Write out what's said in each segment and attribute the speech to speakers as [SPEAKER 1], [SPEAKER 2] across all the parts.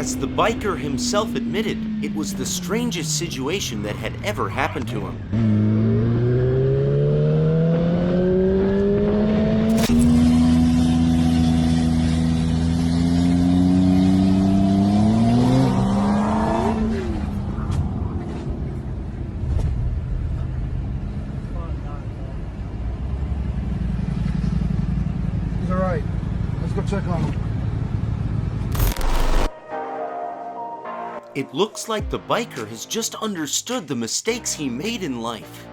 [SPEAKER 1] As the biker himself admitted, it was the strangest situation that had ever happened to him.
[SPEAKER 2] He's alright. Let's go check on him.
[SPEAKER 1] It looks like the biker has just understood the mistakes he made in life.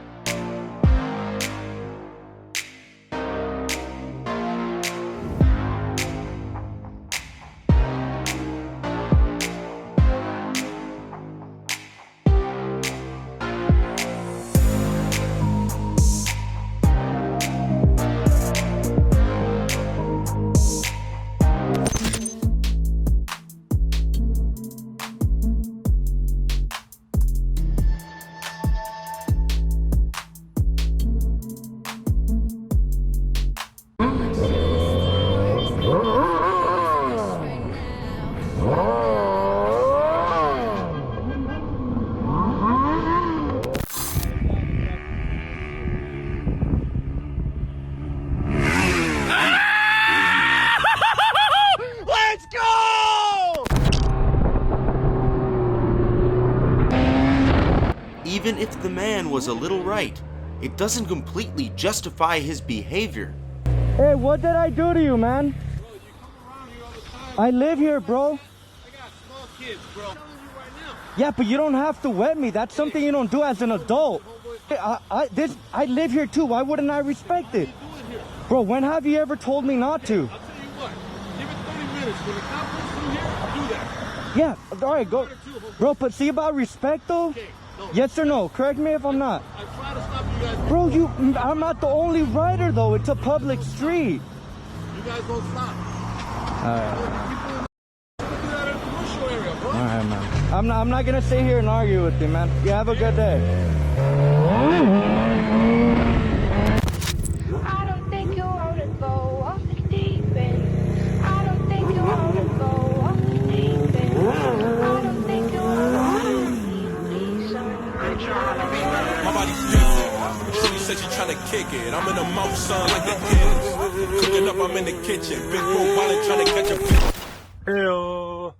[SPEAKER 1] Even if the man was a little right, it doesn't completely justify his behavior.
[SPEAKER 3] Hey, what did I do to you, man?
[SPEAKER 4] Bro, you come around here all the time.
[SPEAKER 3] I live here, bro.
[SPEAKER 4] I got small kids, bro. I'm telling you right now.
[SPEAKER 3] Yeah, but you don't have to wet me. That's something you don't do as an adult. I live here too. Why wouldn't I respect it? Bro, when have you ever told me not to?
[SPEAKER 4] I'll tell you what. Give it 30 minutes. When the cop comes through here, I'll do that.
[SPEAKER 3] Yeah, all right, go. Bro, but see about respect, though?
[SPEAKER 4] Okay, no.
[SPEAKER 3] Yes or no? Correct me if I'm not.
[SPEAKER 4] I try to stop you guys.
[SPEAKER 3] Bro, I'm not the only rider, though. It's a public street.
[SPEAKER 4] You guys don't stop.
[SPEAKER 3] All right.
[SPEAKER 4] People do that in the commercial area, bro.
[SPEAKER 3] All right, man. I'm not going to sit here and argue with you, man. You have a good day.
[SPEAKER 5] I don't think you ought to go off the deep end. I don't think you ought to go off the deep end. I don't think you ought to.
[SPEAKER 6] My body's decent. Shorty said she tryna kick it. I'm in the mouth, son, like the kids. Cooking up, I'm in the kitchen. Big bro wallet tryna catch a fish.
[SPEAKER 7] Hello.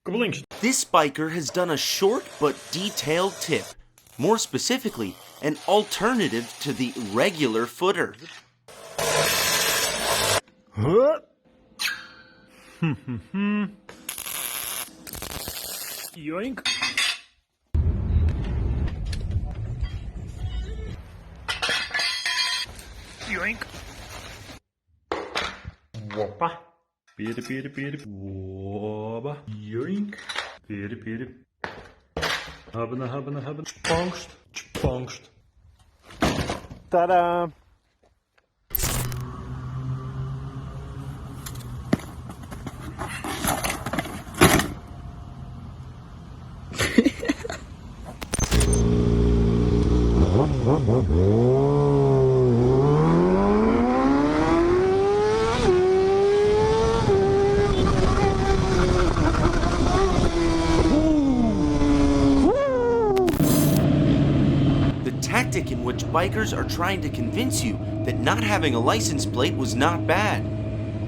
[SPEAKER 7] Couple links.
[SPEAKER 1] This biker has done a short but detailed tip. More specifically, an alternative to the regular footer.
[SPEAKER 7] Yoink. Yoink. Whoppa. Piri piri piri. Whoppa. Yoink. Piri piri. Habana habana habana. Chpongst. Chpongst. Ta-da.
[SPEAKER 1] The tactic in which bikers are trying to convince you that not having a license plate was not bad.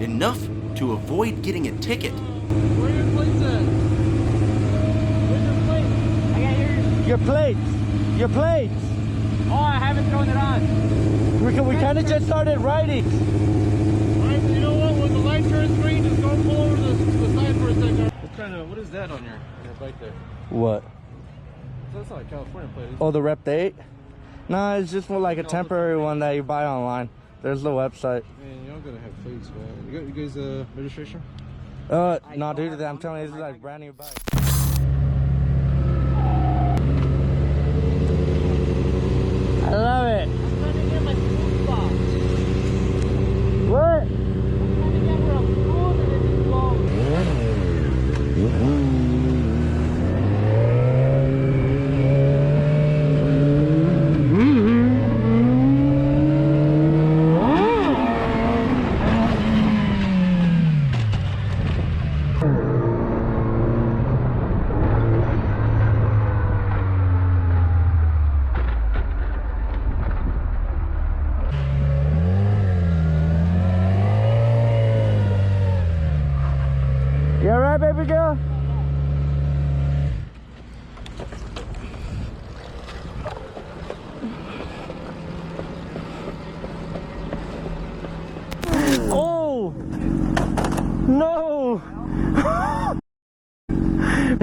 [SPEAKER 1] Enough to avoid getting a ticket.
[SPEAKER 4] Where are your plates at? Where's your plate? I got yours.
[SPEAKER 3] Your plates. Your plates.
[SPEAKER 4] Oh, I haven't thrown it on.
[SPEAKER 3] We kind of just started riding.
[SPEAKER 4] Alright, you know what? When the light turns green, just go pull over the side for a second. What is that on your bike there?
[SPEAKER 3] What?
[SPEAKER 4] That's not a California plate, is it?
[SPEAKER 3] Oh, the Rep 8? Nah, it's just more like a temporary one that you buy online. There's the website.
[SPEAKER 4] Man, y'all gotta have plates, man. You guys, registration?
[SPEAKER 3] No, dude, I'm telling you, this is like a brand new bike. I love it.
[SPEAKER 5] I'm trying to get my food box.
[SPEAKER 3] What?
[SPEAKER 5] I'm trying to get where I'm cool and it's long.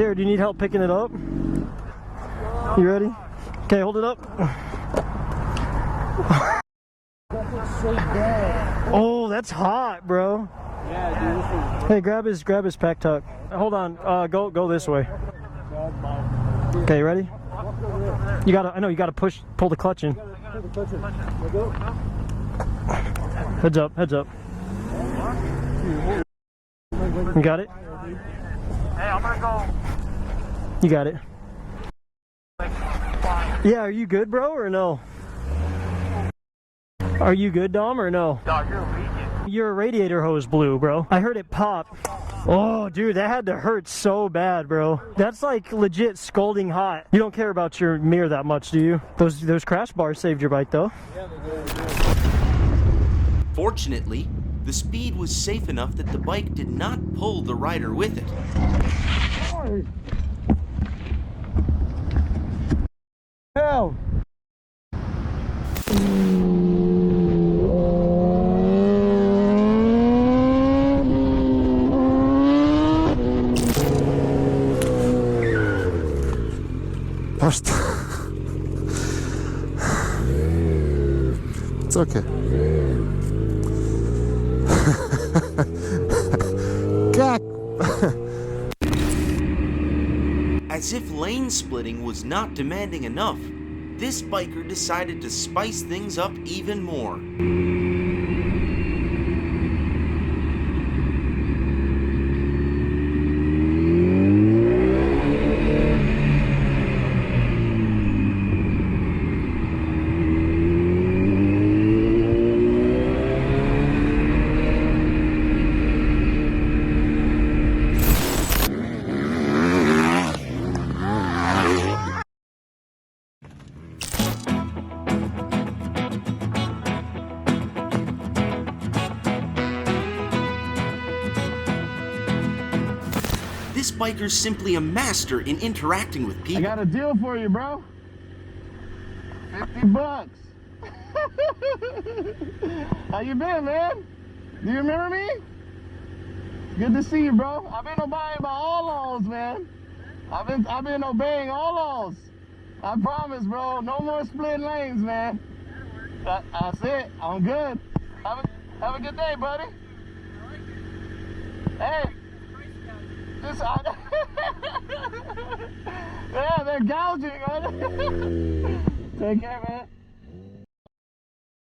[SPEAKER 8] Here, do you need help picking it up? You ready? Okay, hold it up. Oh, that's hot, bro. Yeah, dude. Hey, grab his pack tuck. Hold on. Go this way. Okay, ready? You gotta. I know you gotta pull the clutch in. Heads up. Heads up. You got it?
[SPEAKER 4] Hey, I'm gonna go.
[SPEAKER 8] You got it. Yeah, are you good, bro, or no? Are you good, Dom, or no?
[SPEAKER 4] Dog, you're a weekend.
[SPEAKER 8] Your radiator hose blew, bro. I heard it pop. Oh, dude, that had to hurt so bad, bro. That's like legit scalding hot. You don't care about your mirror that much, do you? Those crash bars saved your bike, though.
[SPEAKER 1] Fortunately, the speed was safe enough that the bike did not pull the rider with it.
[SPEAKER 2] Hell.
[SPEAKER 9] It's okay.
[SPEAKER 1] As if lane splitting was not demanding enough, this biker decided to spice things up even more. This biker's simply a master in interacting with people.
[SPEAKER 2] I got a deal for you, bro. $50. How you been, man? Do you remember me? Good to see you, bro. I've been obeying by all laws, man. I've been obeying all laws. I promise, bro. No more split lanes, man. That's it. I'm good. Have a good day, buddy. Hey. Yeah, they're gouging, man. Take care, man.